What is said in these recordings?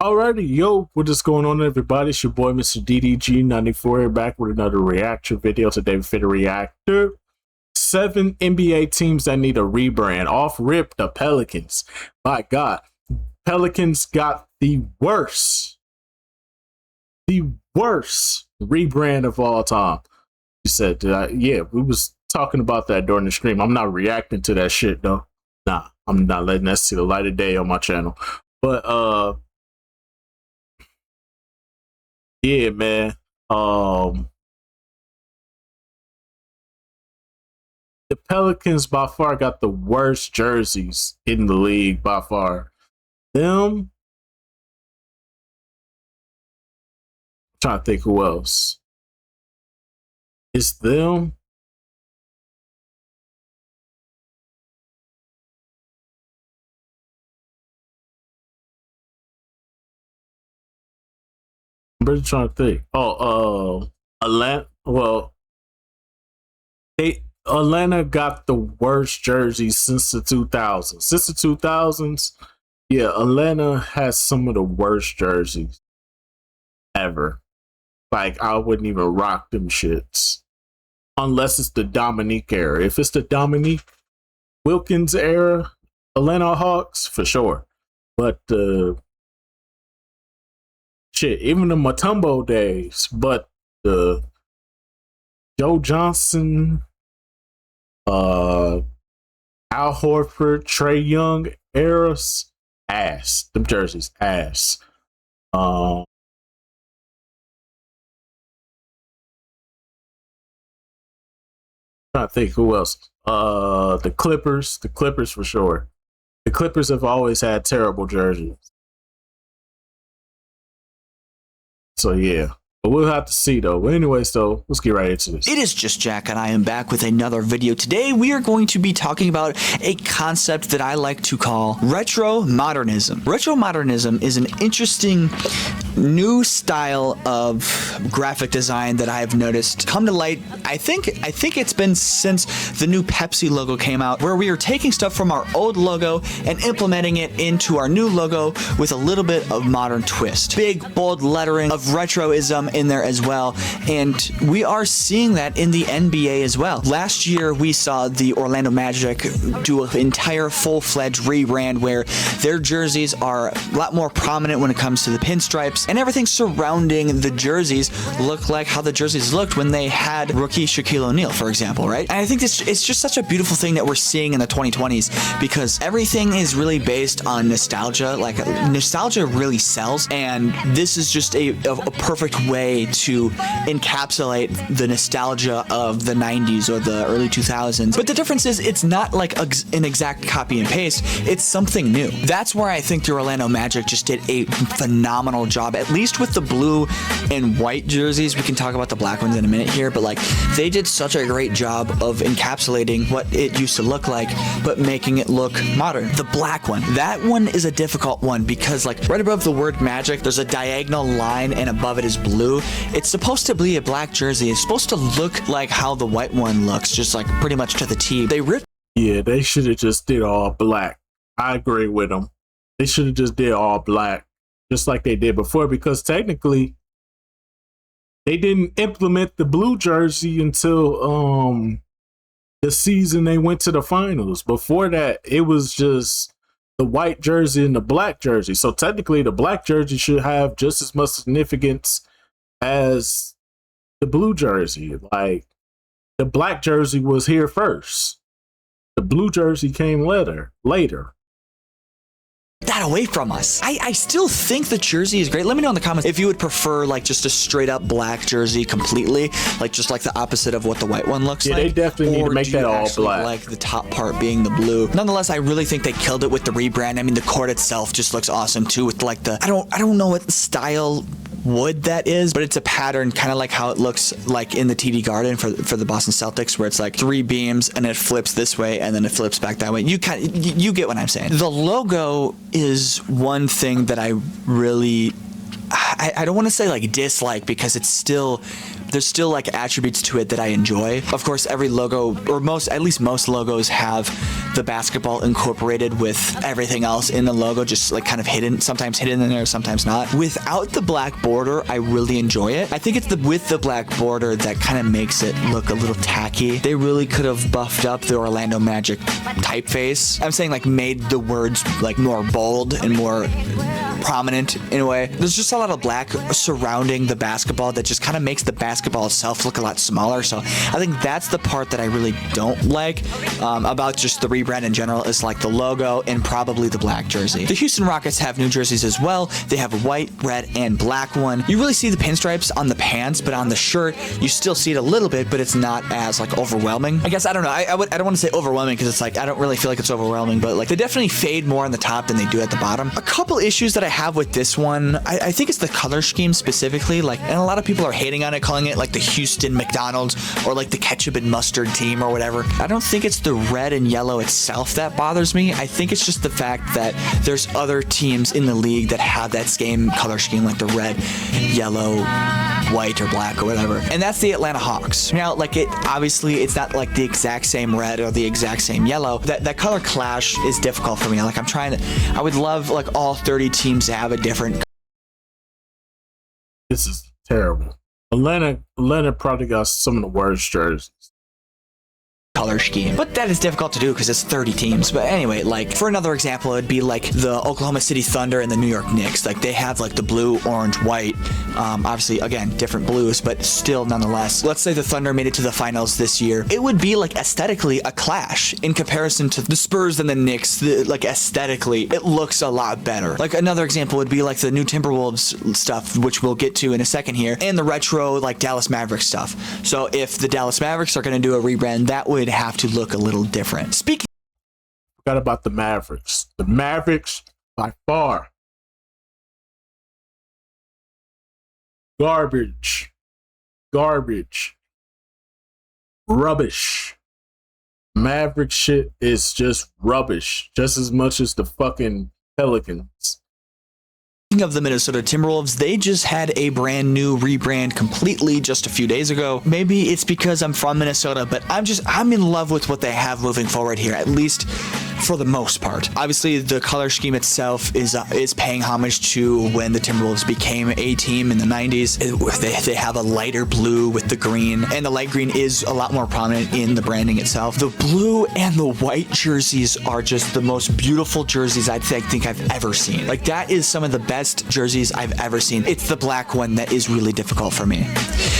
Alrighty, yo, what is going on, everybody? It's your boy, Mr. DDG94, here back with another reaction video. Today, we fit a reactor. 7 NBA teams that need a rebrand. Off rip, the Pelicans. My God, Pelicans got the worst rebrand of all time. You said, yeah, we was talking about that during the stream. I'm not reacting to that shit, though. Nah, I'm not letting that see the light of day on my channel. But, yeah, man. The Pelicans by far got the worst jerseys in the league by far. Them. I'm trying to think who else. It's them. I'm really trying to think. Atlanta. Well, Atlanta got the worst jerseys since the 2000s. Since the 2000s, yeah, Atlanta has some of the worst jerseys ever. Like, I wouldn't even rock them shits unless it's the Dominique era. If it's the Dominique Wilkins era, Atlanta Hawks for sure. But shit, even the Mutombo days, but the Joe Johnson, Al Horford, Trae Young eras, ass. Them jerseys, ass. Trying to think who else. The Clippers for sure. The Clippers have always had terrible jerseys. So yeah. But we'll have to see though. But anyways, though, let's get right into this. It is just Jack, and I am back with another video. Today, we are going to be talking about a concept that I like to call retro modernism. Retro modernism is an interesting new style of graphic design that I have noticed come to light. I think it's been since the new Pepsi logo came out, where we are taking stuff from our old logo and implementing it into our new logo with a little bit of modern twist. Big, bold lettering of retroism in there as well, and we are seeing that in the NBA as well. Last year, we saw the Orlando Magic do an entire full-fledged rebrand where their jerseys are a lot more prominent when it comes to the pinstripes, and everything surrounding the jerseys look like how the jerseys looked when they had rookie Shaquille O'Neal, for example, right? And I think it's just such a beautiful thing that we're seeing in the 2020s, because everything is really based on nostalgia. Like, nostalgia really sells, and this is just a perfect way to encapsulate the nostalgia of the 90s or the early 2000s. But the difference is it's not like an exact copy and paste. It's something new. That's where I think the Orlando Magic just did a phenomenal job, at least with the blue and white jerseys. We can talk about the black ones in a minute here, but like, they did such a great job of encapsulating what it used to look like, but making it look modern. The black one, that one is a difficult one, because like right above the word Magic, there's a diagonal line and above it is blue. It's supposed to be a black jersey. It's supposed to look like how the white one looks, just like pretty much to the T. They ripped. Yeah, they should have just did all black. I agree with them. They should have just did all black, just like they did before, because technically they didn't implement the blue jersey until the season they went to the finals. Before that, it was just the white jersey and the black jersey. So technically the black jersey should have just as much significance as the blue jersey. Like, the black jersey was here first. The blue jersey came later. That away from us. I still think the jersey is great. Let me know in the comments if you would prefer like just a straight up black jersey completely, like just like the opposite of what the white one looks like. Yeah, they definitely need to make that all black. Like the top part being the blue. Nonetheless, I really think they killed it with the rebrand. I mean, the court itself just looks awesome too, with like the I don't know what style wood that is, but it's a pattern, kind of like how it looks like in the TD Garden for the Boston Celtics, where it's like 3 beams and it flips this way and then it flips back that way. You get what I'm saying. The logo is one thing that I really I don't want to say like dislike, because it's still there's still like attributes to it that I enjoy. Of course, every logo, or at least most logos, have the basketball incorporated with everything else in the logo, just like kind of hidden, sometimes hidden in there, sometimes not. Without the black border, I really enjoy it. I think it's with the black border that kind of makes it look a little tacky. They really could have buffed up the Orlando Magic typeface. I'm saying like made the words like more bold and more prominent in a way. There's just a lot of black surrounding the basketball that just kind of makes the basketball itself look a lot smaller. So I think that's the part that I really don't like about just the rebrand in general, is like the logo and probably the black jersey. The Houston Rockets have new jerseys as well. They have a white, red, and black one. You really see the pinstripes on the pants, but on the shirt you still see it a little bit, but it's not as like overwhelming. I guess I don't know. I don't want to say overwhelming because it's like I don't really feel like it's overwhelming, but like they definitely fade more on the top than they do at the bottom. A couple issues that I have with this one, I think it's the color scheme specifically. Like, and a lot of people are hating on it, calling it like the Houston McDonald's or like the ketchup and mustard team or whatever. I don't think it's the red and yellow itself that bothers me. I think it's just the fact that there's other teams in the league that have that same color scheme, like the red, yellow, white, or black or whatever. And that's the Atlanta Hawks. Now, like obviously it's not like the exact same red or the exact same yellow. That color clash is difficult for me. Like I would love like all 30 teams to have a different. This is terrible. Atlanta probably got some of the worst jerseys. Color scheme, but that is difficult to do because it's 30 teams. But anyway, like for another example, it'd be like the Oklahoma City Thunder and the New York Knicks. Like they have like the blue, orange, white, obviously again different blues, but still nonetheless. Let's say the Thunder made it to the finals this year. It would be like aesthetically a clash in comparison to the Spurs and the Knicks. Like aesthetically it looks a lot better. Like another example would be like the new Timberwolves stuff, which we'll get to in a second here, and the retro like Dallas Mavericks stuff. So if the Dallas Mavericks are going to do a rebrand, that would have to look a little different. Speaking, forgot about the Mavericks. The Mavericks by far garbage, rubbish. Maverick shit is just rubbish, just as much as the fucking Pelicans. of the Minnesota Timberwolves, they just had a brand new rebrand completely just a few days ago. Maybe it's because I'm from Minnesota, but I'm in love with what they have moving forward here, at least for the most part. Obviously, the color scheme itself is paying homage to when the Timberwolves became a team in the 90s. They have a lighter blue with the green, and the light green is a lot more prominent in the branding itself. The blue and the white jerseys are just the most beautiful jerseys I think I've ever seen. Like, that is some of the best jerseys I've ever seen. It's the black one that is really difficult for me,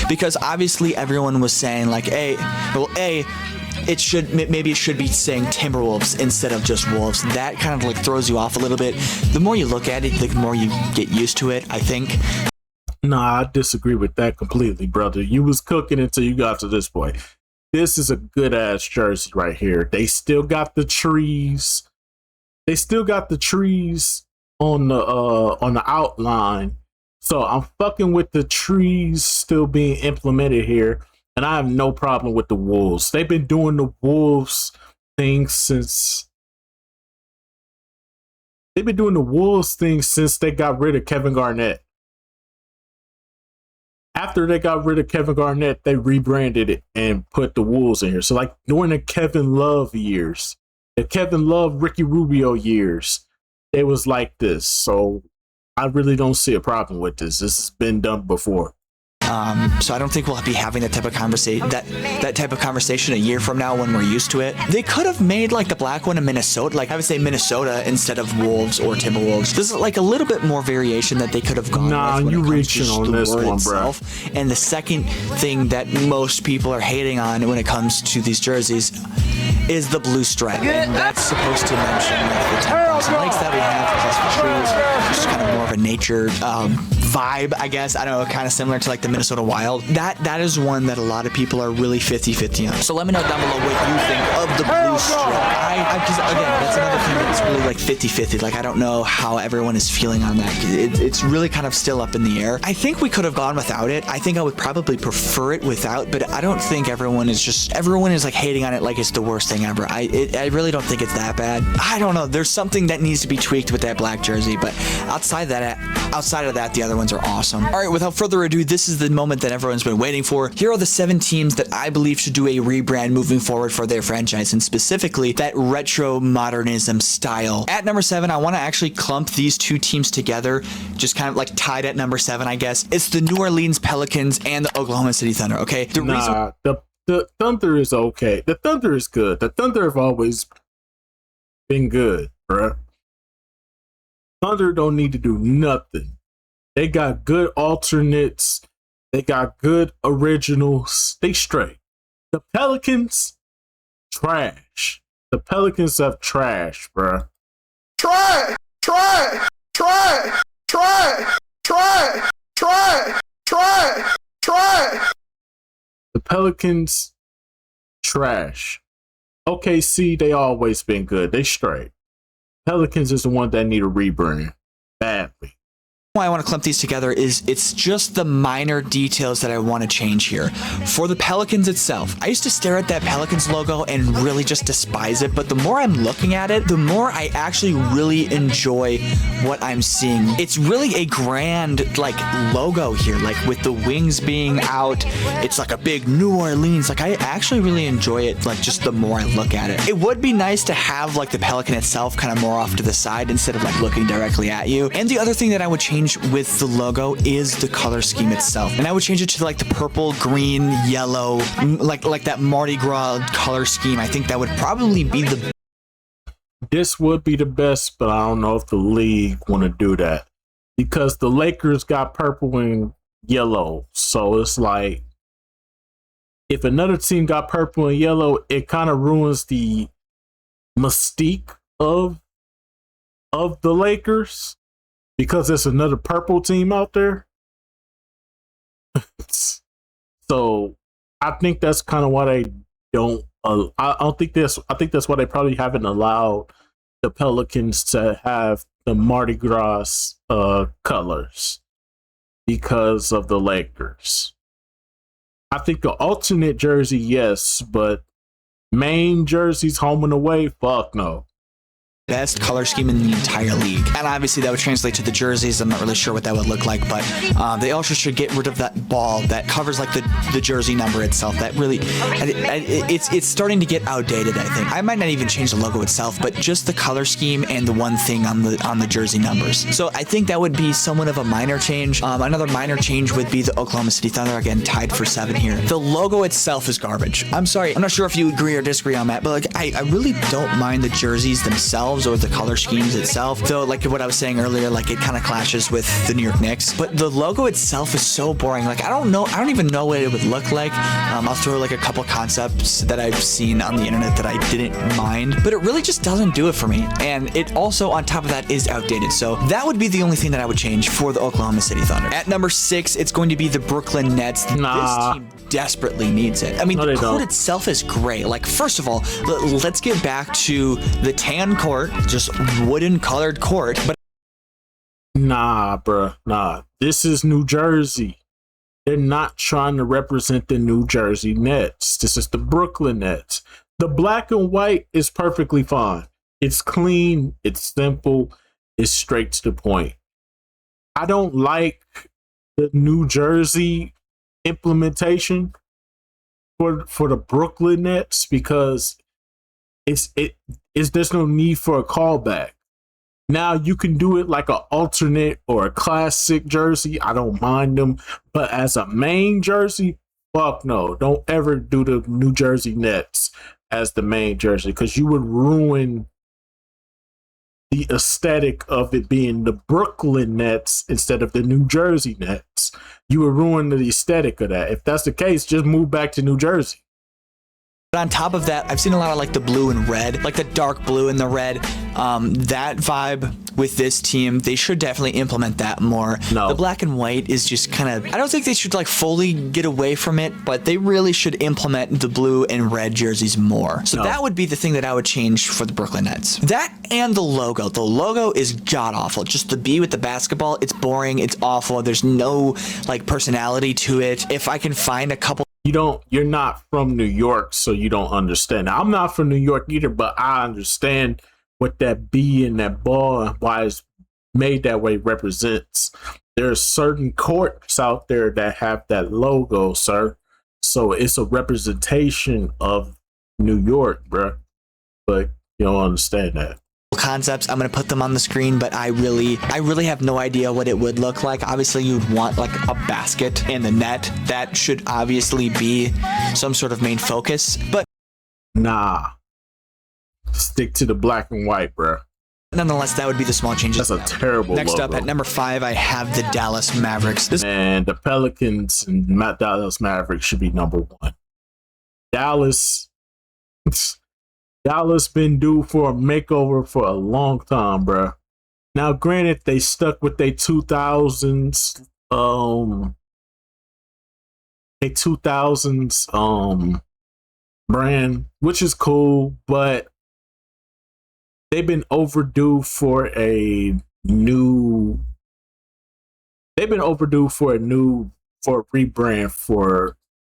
because obviously everyone was saying like, it should be saying Timberwolves instead of just Wolves. That kind of like throws you off a little bit. The more you look at it, the more you get used to it, I think. Nah, I disagree with that completely, brother. You was cooking until you got to this point. This is a good ass jersey right here. They still got the trees. On the outline. So I'm fucking with the trees still being implemented here. And I have no problem with the Wolves. They've been doing the Wolves thing since they got rid of Kevin Garnett. After they got rid of Kevin Garnett, they rebranded it and put the Wolves in here. So like during the Kevin Love years, the Kevin Love, Ricky Rubio years, it was like this. So I really don't see a problem with this. This has been done before. So I don't think we'll be having that type of conversation a year from now when we're used to it. They could have made like the black one in Minnesota, like I would say Minnesota instead of Wolves or Timberwolves. This is like a little bit more variation that they could have gone with. You reaching on this one, bro. And the second thing that most people are hating on when it comes to these jerseys is the blue stripe, and that's supposed to mention like the 10,000 lakes that we have, plus the trees, which is kind of more of a nature vibe, I guess. I don't know, kind of similar to like the Minnesota Wild. That is one that a lot of people are really 50-50 on. So let me know down below what you think of the blue stripe. Because again, that's another thing that's really like 50-50. Like, I don't know how everyone is feeling on that. It's really kind of still up in the air. I think we could have gone without it. I think I would probably prefer it without, but I don't think everyone is like hating on it like it's the worst thing ever. I really don't think it's that bad. I don't know. There's something that needs to be tweaked with that black jersey, but outside that, outside of that, the other ones are awesome. All right, without further ado, this is the moment that everyone's been waiting for. Here are the 7 teams that I believe should do a rebrand moving forward for their franchise, and specifically that retro modernism style. At number 7, I want to actually clump these 2 teams together, just kind of like tied at number 7, I guess. It's the New Orleans Pelicans and the Oklahoma City Thunder, okay? The Thunder is okay. The Thunder is good. The Thunder have always been good, bruh. Thunder don't need to do nothing. They got good alternates. They got good originals. They straight. The Pelicans, trash. The Pelicans have trash, bruh. Try. The Pelicans, trash. OKC, they always been good. They straight. Pelicans is the one that need a rebrand badly. Why I want to clump these together is it's just the minor details that I want to change here. For the Pelicans itself, I used to stare at that Pelicans logo and really just despise it, but the more I'm looking at it, the more I actually really enjoy what I'm seeing. It's really a grand like logo here, like with the wings being out. It's like a big New Orleans. Like I actually really enjoy it, like just the more I look at it. It would be nice to have like the Pelican itself kind of more off to the side instead of like looking directly at you. And the other thing that I would change with the logo is the color scheme itself, and I would change it to like the purple, green, yellow, like that Mardi Gras color scheme. I think that would probably be the This would be the best, but I don't know if the league want to do that because the Lakers got purple and yellow, so it's like if another team got purple and yellow, it kind of ruins the mystique of the Lakers. Because there's another purple team out there. So I think that's kind of why they don't. I don't think this. I think that's why they probably haven't allowed the Pelicans to have the Mardi Gras colors because of the Lakers. I think the alternate jersey, yes, but main jerseys, home and away, fuck no. Best color scheme in the entire league, and obviously that would translate to the jerseys. I'm not really sure what that would look like, but they also should get rid of that ball that covers like the jersey number itself. That really, it's starting to get outdated. I think I might not even change the logo itself, but just the color scheme and the one thing on the jersey numbers. So I think that would be somewhat of a minor change. Another minor change would be the Oklahoma City Thunder, again tied for 7 here. The logo itself is garbage. I'm sorry, I'm not sure if you agree or disagree on that, but like I really don't mind the jerseys themselves or the color schemes itself, though like what I was saying earlier, like it kind of clashes with the New York Knicks, but the logo itself is so boring. Like I don't even know what it would look like. I'll throw like a couple concepts that I've seen on the internet that I didn't mind, but it really just doesn't do it for me, and it also on top of that is outdated. So that would be the only thing that I would change for the Oklahoma City Thunder. At number 6, it's going to be the Brooklyn Nets. This team desperately needs it. I mean, the court itself is great. Like, first of all, let's get back to the tan court, just wooden colored court. But nah, bruh, nah. This is New Jersey. They're not trying to represent the New Jersey Nets. This is the Brooklyn Nets. The black and white is perfectly fine. It's clean, it's simple, it's straight to the point. I don't like the New Jersey implementation for the Brooklyn Nets because there's no need for a callback. Now you can do it like an alternate or a classic jersey. I don't mind them, but as a main jersey, fuck no. Don't ever do the New Jersey Nets as the main jersey because you would ruin the aesthetic of it being the Brooklyn Nets instead of the New Jersey Nets. You would ruin the aesthetic of that. If that's the case, just move back to New Jersey. But on top of that, I've seen a lot of like the blue and red, like the dark blue and the red. That vibe with this team, they should definitely implement that more. No. The black and white is just kind of, I don't think they should like fully get away from it, but they really should implement the blue and red jerseys more. So that would be the thing that I would change for the Brooklyn Nets. That and the logo. The logo is god awful. Just the B with the basketball, it's boring, it's awful. There's no like personality to it. If I can find a couple. You're not from New York, so you don't understand. I'm not from New York either, but I understand what that B and that ball and why it's made that way represents. There's certain courts out there that have that logo, sir. So it's a representation of New York, bro. But you don't understand that. Concepts. I'm going to put them on the screen, but I really have no idea what it would look like. Obviously, you'd want like a basket and the net. That should obviously be some sort of main focus, but nah, stick to the black and white, bro. Nonetheless, that would be the small changes. That's a terrible Next logo. up at number 5, I have the Dallas Mavericks. And the Pelicans and Dallas Mavericks should be number 1. Dallas been due for a makeover for a long time, bro. Now, granted, they stuck with their 2000s, brand, which is cool, but they've been overdue for a rebrand for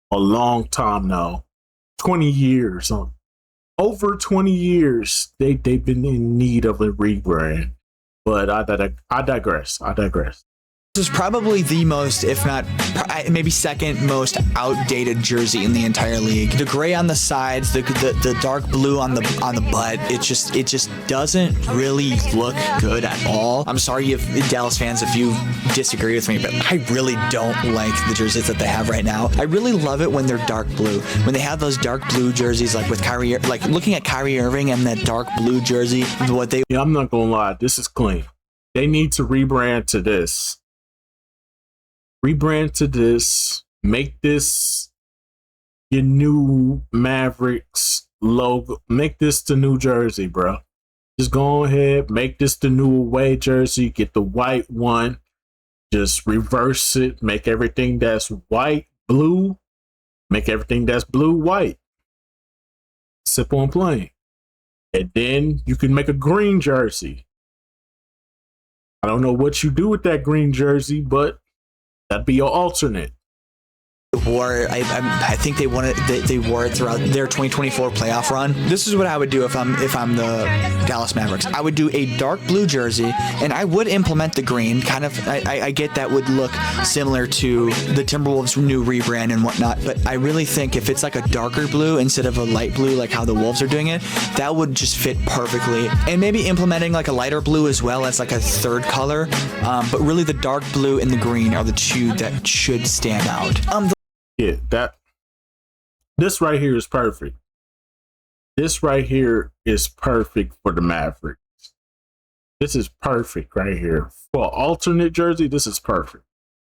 a long time now. 20 years. Over 20 years, they've been in need of a rebrand. But I digress. This is probably the most, if not maybe second most outdated jersey in the entire league. The gray on the sides, the dark blue on the butt. It just doesn't really look good at all. I'm sorry if Dallas fans if you disagree with me, but I really don't like the jerseys that they have right now. I really love it when they're dark blue. When they have those dark blue jerseys, like with Kyrie, like looking at Kyrie Irving and that dark blue jersey. Yeah, I'm not gonna lie. This is clean. They need to rebrand to this. Make this your new Mavericks logo. Make this the new jersey, bro. Just go ahead, make this the new away jersey. Get the white one. Just reverse it. Make everything that's white blue. Make everything that's blue white. Simple and plain. And then you can make a green jersey. I don't know what you do with that green jersey, but that'd be your alternate. I think they wore it throughout their 2024 playoff run. This is what I would do if I'm the Dallas Mavericks. I would do a dark blue jersey, and I would implement the green. Kind of, I get that would look similar to the Timberwolves' new rebrand and whatnot, but I really think if it's like a darker blue instead of a light blue, like how the Wolves are doing it, that would just fit perfectly. And maybe implementing like a lighter blue as well as like a third color. But really, the dark blue and the green are the two that should stand out. This right here is perfect. This right here is perfect for the Mavericks. This is perfect right here. For an alternate jersey, this is perfect.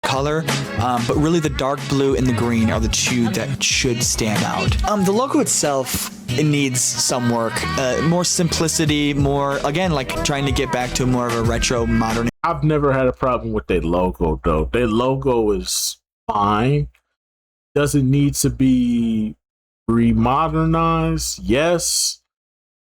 Color, but really the dark blue and the green are the two that should stand out. The logo itself, it needs some work. More simplicity, more, again, like trying to get back to more of a retro modern. I've never had a problem with their logo, though. Their logo is fine. Does it need to be remodernized? Yes.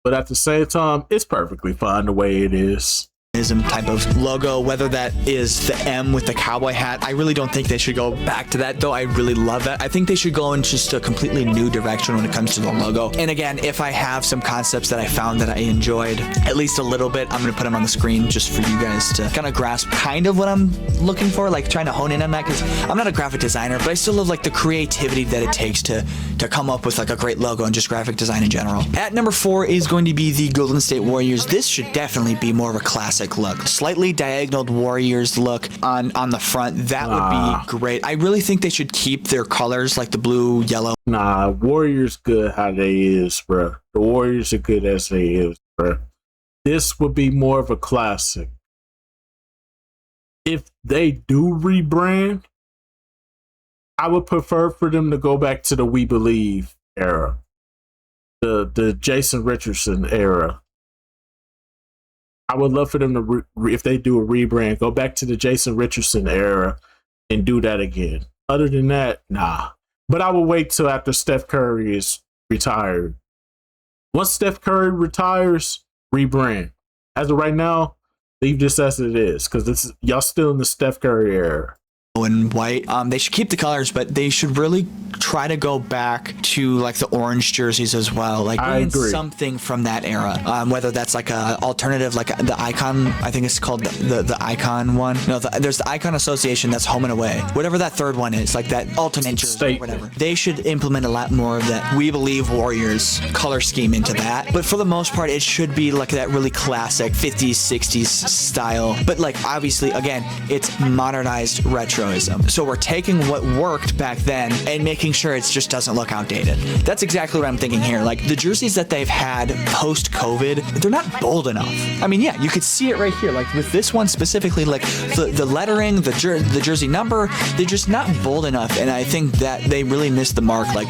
But at the same time, it's perfectly fine the way it is. Type of logo, whether that is the M with the cowboy hat. I really don't think they should go back to that, though. I really love that. I think they should go in just a completely new direction when it comes to the logo. And again, if I have some concepts that I found that I enjoyed at least a little bit, I'm going to put them on the screen just for you guys to kind of grasp kind of what I'm looking for, like trying to hone in on that, because I'm not a graphic designer, but I still love like the creativity that it takes to come up with like a great logo and just graphic design in general. At number 4 is going to be the Golden State Warriors. This should definitely be more of a classic look. Slightly diagonal Warriors look on the front. That would be great. I really think they should keep their colors like the blue, yellow. Nah, Warriors good how they is, bro. The Warriors are good as they is, bro. This would be more of a classic. If they do rebrand, I would prefer for them to go back to the We Believe era. The Jason Richardson era. I would love for them to, if they do a rebrand, go back to the Jason Richardson era and do that again. Other than that, nah. But I will wait till after Steph Curry is retired. Once Steph Curry retires, rebrand. As of right now, leave this as it is, because y'all still in the Steph Curry era. and white. They should keep the colors, but they should really try to go back to like the orange jerseys as well. Like I agree. Something from that era. Whether that's like a alternative, like the Icon, I think it's called the Icon one. No, there's the Icon Association, that's home and away. Whatever that third one is, like that alternate jersey or whatever. They should implement a lot more of that We Believe Warriors color scheme into that. But for the most part, it should be like that really classic 50s, 60s style. But like obviously, again, it's modernized retroism. So we're taking what worked back then and making sure it just doesn't look outdated. That's exactly what I'm thinking here. Like the jerseys that they've had post-COVID, they're not bold enough. I mean, yeah, you could see it right here. Like with this one specifically, like the lettering, the jersey number, they're just not bold enough. And I think that they really missed the mark. Like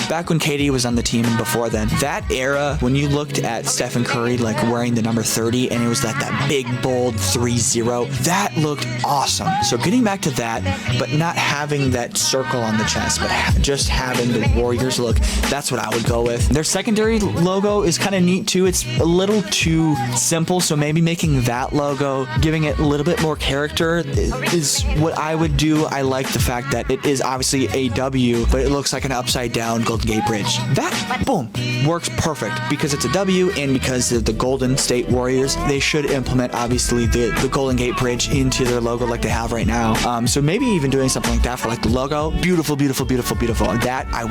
back when KD was on the team and before then, that era, when you looked at Stephen Curry like wearing the number 30 and it was that big bold 3-0, that looked awesome. So getting back to that, but not having that circle on the chest, but just having the Warriors look, that's what I would go with. Their secondary logo is kind of neat too. It's a little too simple, so maybe making that logo, giving it a little bit more character is what I would do. I like the fact that it is obviously a W, but it looks like an upside down Golden Gate Bridge. That, boom, works perfect because it's a W and because of the Golden State Warriors. They should implement obviously the Golden Gate Bridge into their logo like they have right now. So maybe even doing something like that for like the logo. Beautiful, beautiful, beautiful, beautiful. That I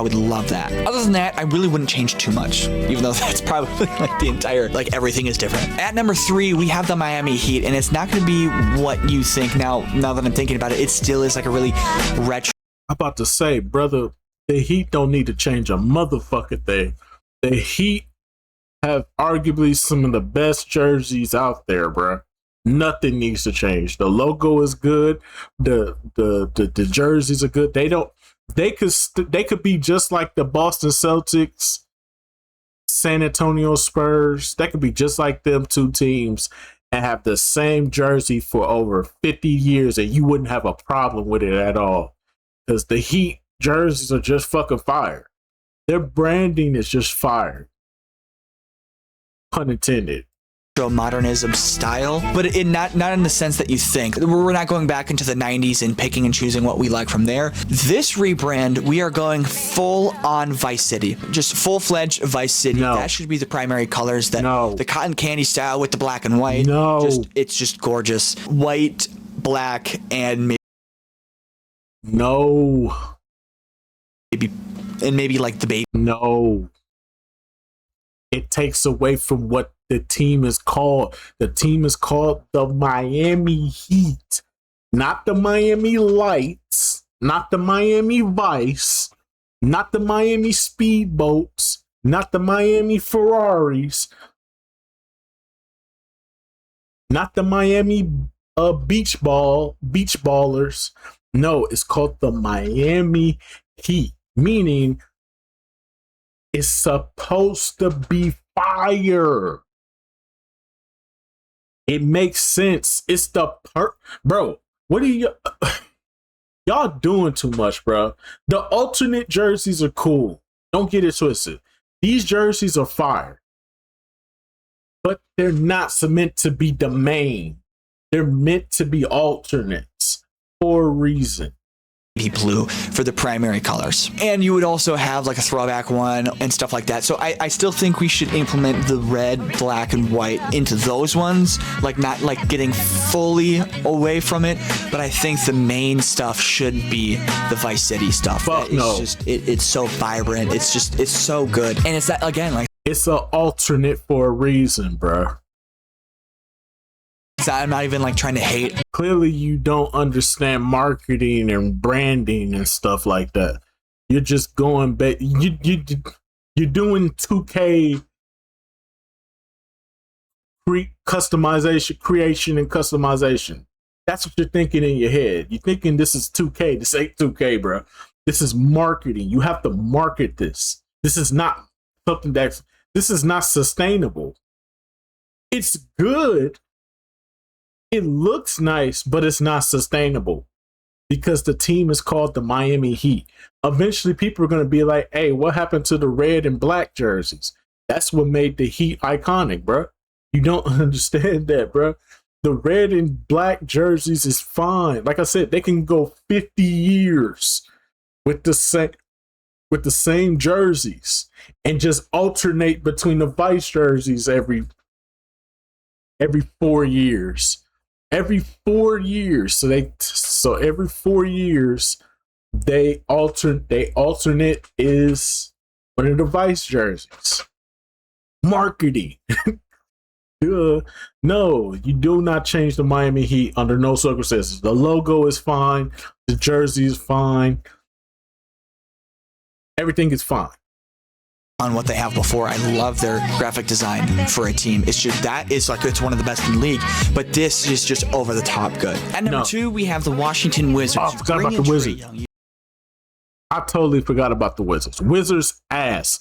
would love that. Other than that, I really wouldn't change too much, even though that's probably like the entire, like everything is different. At number 3, we have the Miami Heat, and it's not going to be what you think now that I'm thinking about it. It still is like a really retro. I'm about to say, brother, the Heat don't need to change a motherfucking thing. The Heat have arguably some of the best jerseys out there, bro. Nothing needs to change. The logo is good. The jerseys are good. They could be just like the Boston Celtics, San Antonio Spurs. They could be just like them two teams and have the same jersey for over 50 years and you wouldn't have a problem with it at all. Because the Heat jerseys are just fucking fire. Their branding is just fire. Pun intended. Modernism style, but not in the sense that you think. We're not going back into the 90s and picking and choosing what we like from there. This rebrand, we are going full on Vice City, just full-fledged Vice City. No. That should be the primary colors. That No. The cotton candy style with the black and white. No. It's just gorgeous. White, black, and maybe like the baby. No. It takes away from what the team is called. The team is called the Miami Heat, not the Miami Lights, not the Miami Vice, not the Miami Speedboats, not the Miami Ferraris, not the Miami beach ballers. No, it's called the Miami Heat, meaning it's supposed to be fire. It makes sense. It's the bro. What are y'all doing too much, bro? The alternate jerseys are cool. Don't get it twisted. These jerseys are fire, but they're not meant to be the main. They're meant to be alternates for a reason. Blue for the primary colors, and you would also have like a throwback one and stuff like that. So I still think we should implement the red, black, and white into those ones, like not like getting fully away from it, but I think the main stuff should be the Vice City stuff. Fuck no. It's so vibrant. It's so good, and it's that again, like it's an alternate for a reason, bro. I'm not even like trying to hate. Clearly, you don't understand marketing and branding and stuff like that. You're just going back. You're doing 2K creation and customization. That's what you're thinking in your head. You're thinking this is 2K. This ain't 2K, bro. This is marketing. You have to market this. This is not something this is not sustainable. It's good. It looks nice, but it's not sustainable because the team is called the Miami Heat. Eventually, people are going to be like, hey, what happened to the red and black jerseys? That's what made the Heat iconic, bro. You don't understand that, bro. The red and black jerseys is fine. Like I said, they can go 50 years with the same jerseys and just alternate between the vice jerseys every 4 years. Every 4 years. So every 4 years they alternate is one of the vice jerseys. Marketing. No, you do not change the Miami Heat under no circumstances. The logo is fine. The jersey is fine. Everything is fine. On what they have before. I love their graphic design for a team. It's just that is like it's one of the best in the league, but this is just over the top good. At number 2, we have the Washington Wizards. Oh, I forgot about the Wizards. I totally forgot about the Wizards. Wizards ass.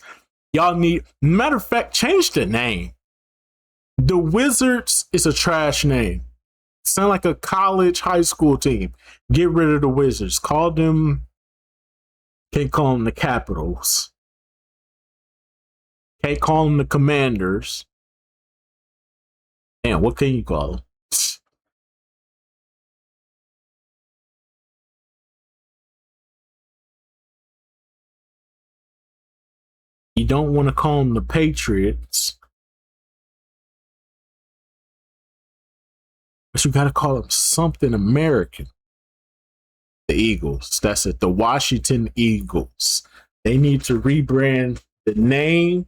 Y'all need, matter of fact, change the name. The Wizards is a trash name. Sound like a college, high school team. Get rid of the Wizards. Can't call them the Capitals. Can't call them the Commanders. And what can you call them? You don't want to call them the Patriots. But you got to call them something American. The Eagles. That's it. The Washington Eagles. They need to rebrand the name,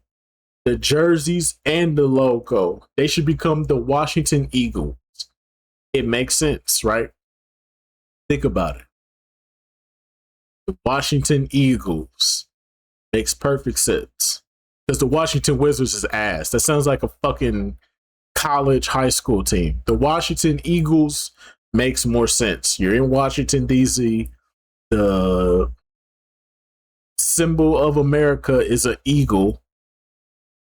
the jerseys, and the logo. They should become the Washington Eagles. It makes sense, right? Think about it. The Washington Eagles makes perfect sense. Because the Washington Wizards is ass. That sounds like a fucking college, high school team. The Washington Eagles makes more sense. You're in Washington, D.C. The symbol of America is an eagle.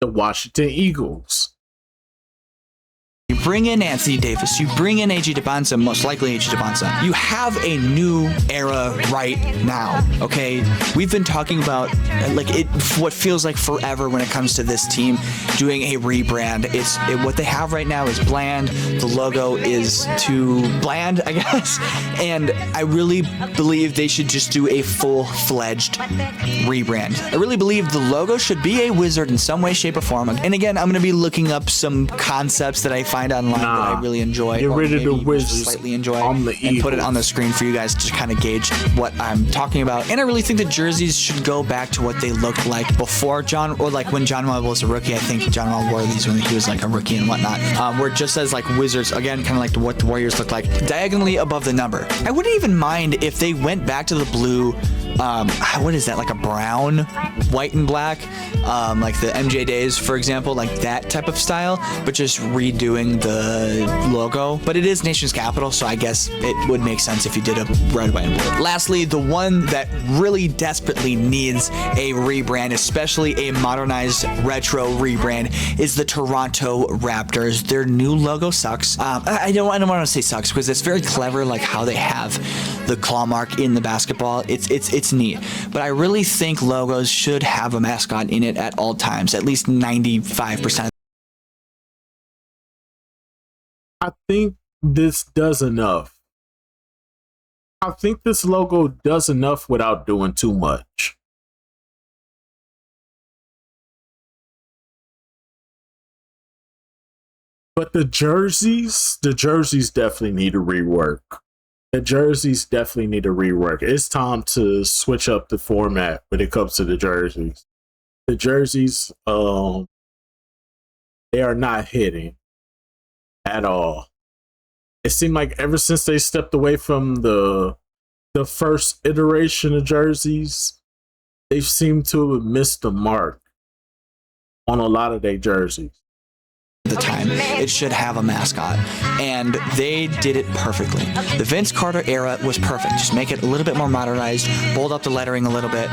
The Washington Eagles. You bring in Anthony Davis, you bring in AJ Debonsa, most likely AJ Debonsa. You have a new era right now, okay? We've been talking about what feels like forever when it comes to this team doing a rebrand. What they have right now is bland. The logo is too bland, I guess. And I really believe they should just do a full-fledged rebrand. I really believe the logo should be a wizard in some way, shape, or form. And again, I'm going to be looking up some concepts that I find online that I really enjoy, get rid of the Wizards slightly enjoy, and put it on the screen for you guys to kind of gauge what I'm talking about. And I really think the jerseys should go back to what they looked like before when John Wall was a rookie. I think John Wall wore these when he was like a rookie and whatnot. Where it just says like Wizards, again, kind of like what the Warriors look like, diagonally above the number. I wouldn't even mind if they went back to the blue. What is that, like a brown, white and black, like the MJ days, for example, like that type of style, but just redoing the logo. But it is Nation's capital, so I guess it would make sense if you did a red, white, and blue. Lastly, the one that really desperately needs a rebrand, especially a modernized retro rebrand, is the Toronto Raptors. Their new logo sucks. I don't want to say sucks because it's very clever, like how they have the claw mark in the basketball. It's neat, but I really think logos should have a mascot in it at all times, at least 95%. I think this does enough. I think this logo does enough without doing too much. But the jerseys definitely need a rework. The jerseys definitely need a rework. It's time to switch up the format when it comes to the jerseys. The jerseys, they are not hitting at all. It seemed like ever since they stepped away from the first iteration of jerseys, they seem to have missed the mark on a lot of their jerseys. The time it should have a mascot, and they did it perfectly. The Vince Carter era was perfect. Just make it a little bit more modernized, bold up the lettering a little bit,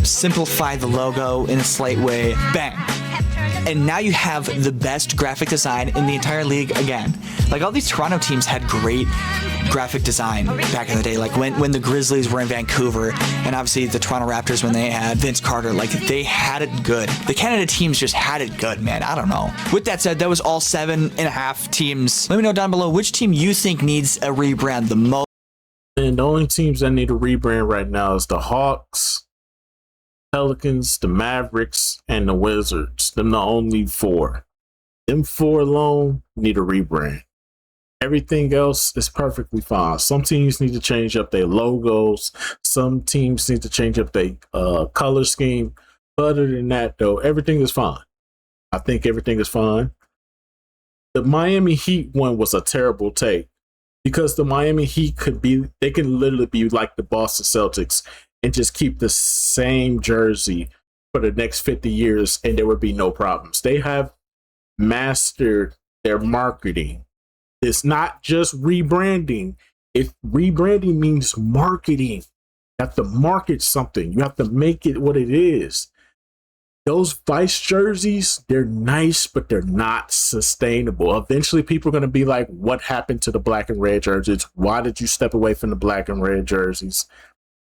simplify the logo in a slight way, bang. and now you have the best graphic design in the entire league again. Like, all these Toronto teams had great graphic design back in the day, like when the Grizzlies were in Vancouver, and obviously the Toronto Raptors when they had Vince Carter. Like, they had it good. The Canada teams just had it good, man. I don't know. With that said, that was all 7.5 teams. Let me know down below which team you think needs a rebrand the most. And the only teams that need a rebrand right now is the Hawks, Pelicans, the Mavericks, and the Wizards. Them the only four. Them four alone need a rebrand. Everything else is perfectly fine. Some teams need to change up their logos. Some teams need to change up their color scheme. But other than that, though, everything is fine. I think everything is fine. The Miami Heat one was a terrible take because the Miami Heat they can literally be like the Boston Celtics and just keep the same jersey for the next 50 years and there would be no problems. They have mastered their marketing. It's not just rebranding. If rebranding means marketing, you have to market something. You have to make it what it is. Those Vice jerseys, they're nice, but they're not sustainable. Eventually, people are going to be like, what happened to the black and red jerseys? Why did you step away from the black and red jerseys?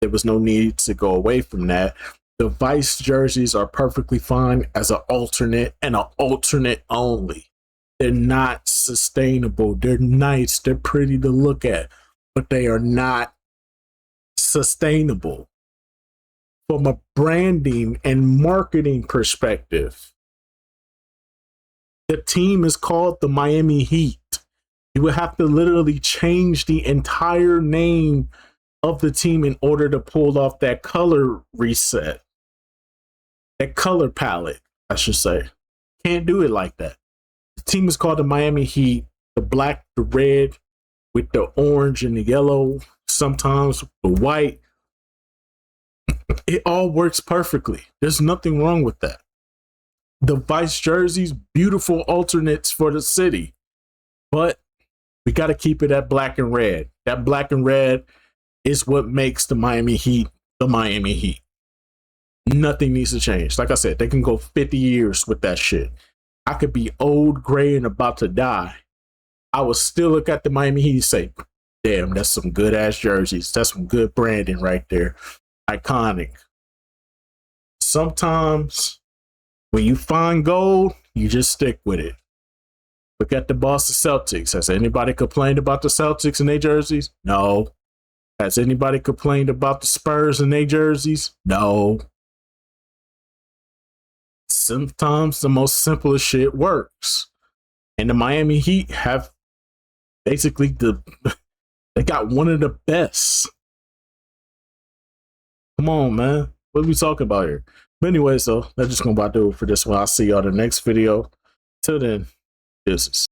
There was no need to go away from that. The Vice jerseys are perfectly fine as an alternate and an alternate only. They're not sustainable. They're nice. They're pretty to look at, but they are not sustainable. From a branding and marketing perspective, the team is called the Miami Heat. You would have to literally change the entire name of the team in order to pull off that color reset, that color palette, I should say. Can't do it like that. The team is called the Miami Heat. The black, the red, with the orange and the yellow, sometimes the white. It all works perfectly. There's nothing wrong with that. The Vice jerseys, beautiful alternates for the city. But we got to keep it at black and red. That black and red is what makes the Miami Heat the Miami Heat. Nothing needs to change. Like I said, they can go 50 years with that shit. I could be old, gray, and about to die. I would still look at the Miami Heat and say, damn, that's some good ass jerseys. That's some good branding right there. Iconic. Sometimes when you find gold, you just stick with it. Look at the Boston Celtics. Has anybody complained about the Celtics and their jerseys? No. Has anybody complained about the Spurs and their jerseys? No. Sometimes the most simplest shit works. And the Miami Heat have basically they got one of the best. Come on, man. What are we talking about here? But anyway, so that's just gonna about do it for this one. I'll see y'all in the next video. Till then, deuces.